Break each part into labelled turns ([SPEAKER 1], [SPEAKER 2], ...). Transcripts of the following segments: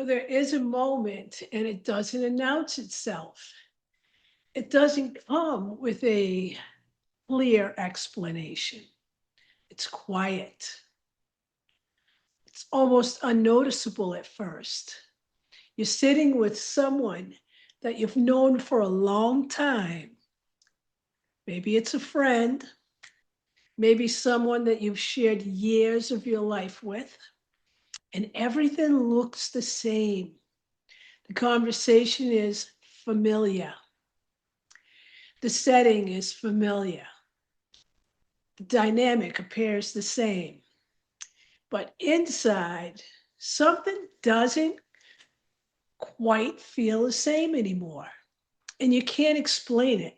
[SPEAKER 1] where there is a moment and it doesn't announce itself. It doesn't come with a clear explanation. It's quiet. It's almost unnoticeable at first. You're sitting with someone that you've known for a long time. Maybe it's a friend, maybe someone that you've shared years of your life with, and everything looks the same. The conversation is familiar. The setting is familiar. The dynamic appears the same. But inside, something doesn't quite feel the same anymore. And you can't explain it.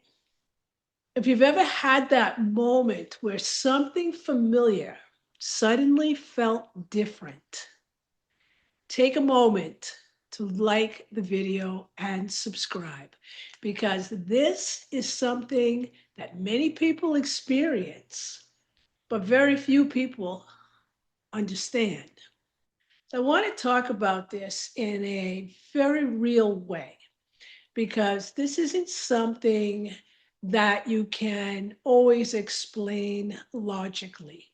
[SPEAKER 1] If you've ever had that moment where something familiar suddenly felt different, take a moment to like the video and subscribe, because this is something that many people experience, but very few people understand. So I want to talk about this in a very real way, because this isn't something that you can always explain logically.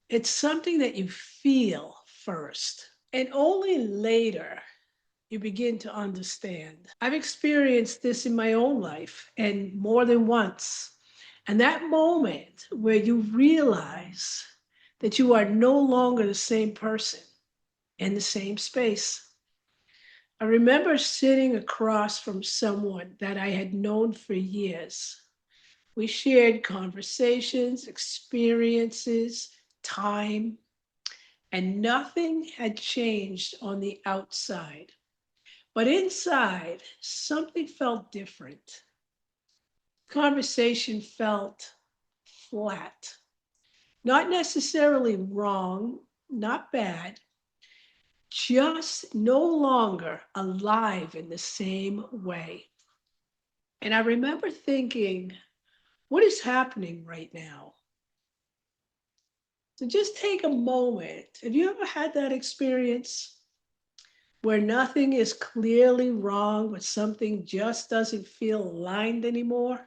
[SPEAKER 1] It's something that you feel first, and only later you begin to understand. I've experienced this in my own life and more than once. And that moment where you realize that you are no longer the same person in the same space. I remember sitting across from someone that I had known for years. We shared conversations, experiences, time, and nothing had changed on the outside. But inside, something felt different. Conversation felt flat. Not necessarily wrong, not bad, just no longer alive in the same way. And I remember thinking, what is happening right now? So just take a moment. Have you ever had that experience where nothing is clearly wrong, but something just doesn't feel aligned anymore?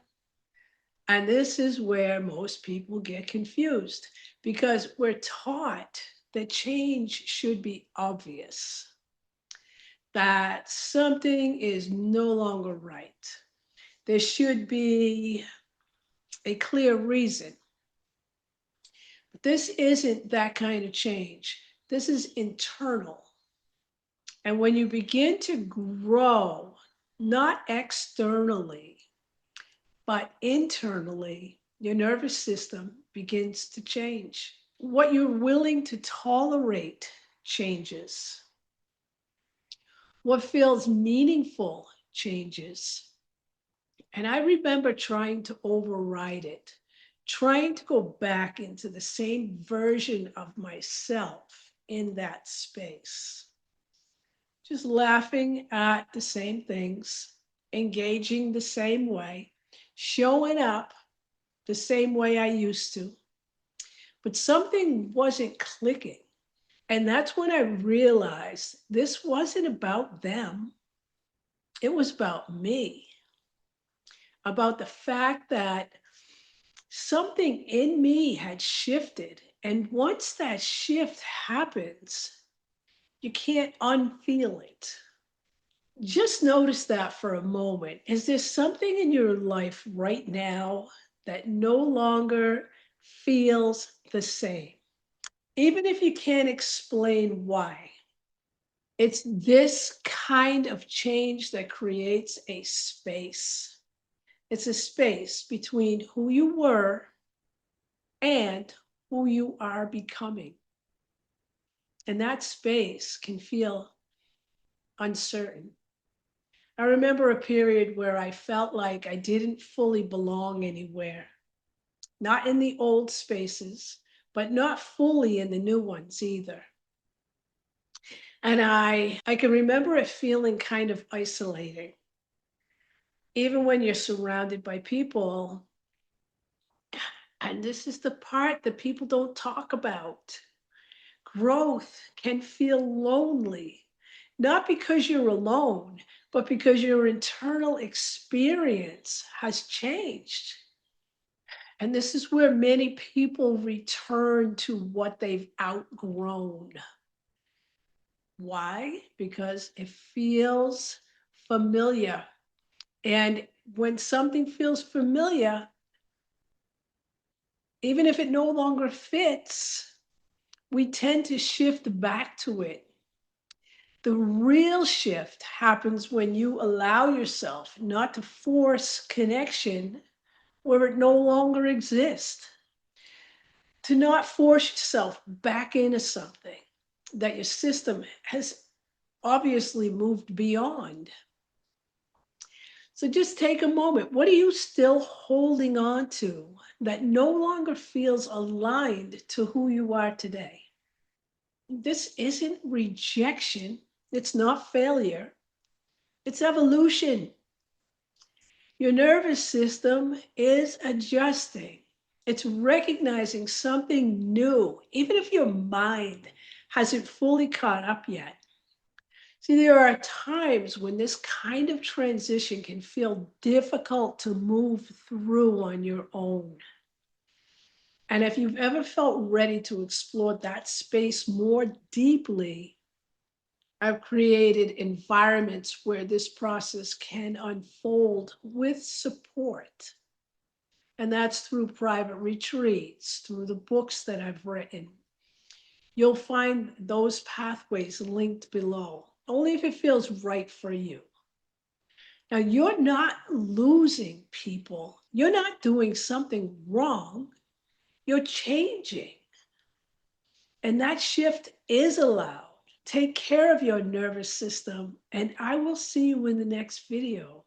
[SPEAKER 1] And this is where most people get confused, because we're taught that change should be obvious, that something is no longer right. There should be a clear reason. But this isn't that kind of change. This is internal. And when you begin to grow, not externally, but internally, your nervous system begins to change. What you're willing to tolerate changes. What feels meaningful changes. And I remember trying to override it, trying to go back into the same version of myself in that space. Just laughing at the same things, engaging the same way, showing up the same way I used to. But something wasn't clicking. And that's when I realized this wasn't about them. It was about me, about the fact that something in me had shifted. And once that shift happens, you can't unfeel it. Just notice that for a moment. Is there something in your life right now that no longer feels the same? Even if you can't explain why, it's this kind of change that creates a space. It's a space between who you were and who you are becoming. And that space can feel uncertain. I remember a period where I felt like I didn't fully belong anywhere, not in the old spaces, but not fully in the new ones either. And I can remember it feeling kind of isolating. Even when you're surrounded by people, and this is the part that people don't talk about, growth can feel lonely. not because you're alone, but because your internal experience has changed. And this is where many people return to what they've outgrown. Why? Because it feels familiar. And when something feels familiar, even if it no longer fits, we tend to shift back to it. The real shift happens when you allow yourself not to force connection where it no longer exists, to not force yourself back into something that your system has obviously moved beyond. So just take a moment. What are you still holding on to that no longer feels aligned to who you are today? This isn't rejection, it's not failure, it's evolution. Your nervous system is adjusting. It's recognizing something new, even if your mind hasn't fully caught up yet. See, there are times when this kind of transition can feel difficult to move through on your own. And if you've ever felt ready to explore that space more deeply, I've created environments where this process can unfold with support. And that's through private retreats, through the books that I've written. You'll find those pathways linked below, only if it feels right for you. Now, you're not losing people. You're not doing something wrong. You're changing. And that shift is allowed. Take care of your nervous system, and I will see you in the next video.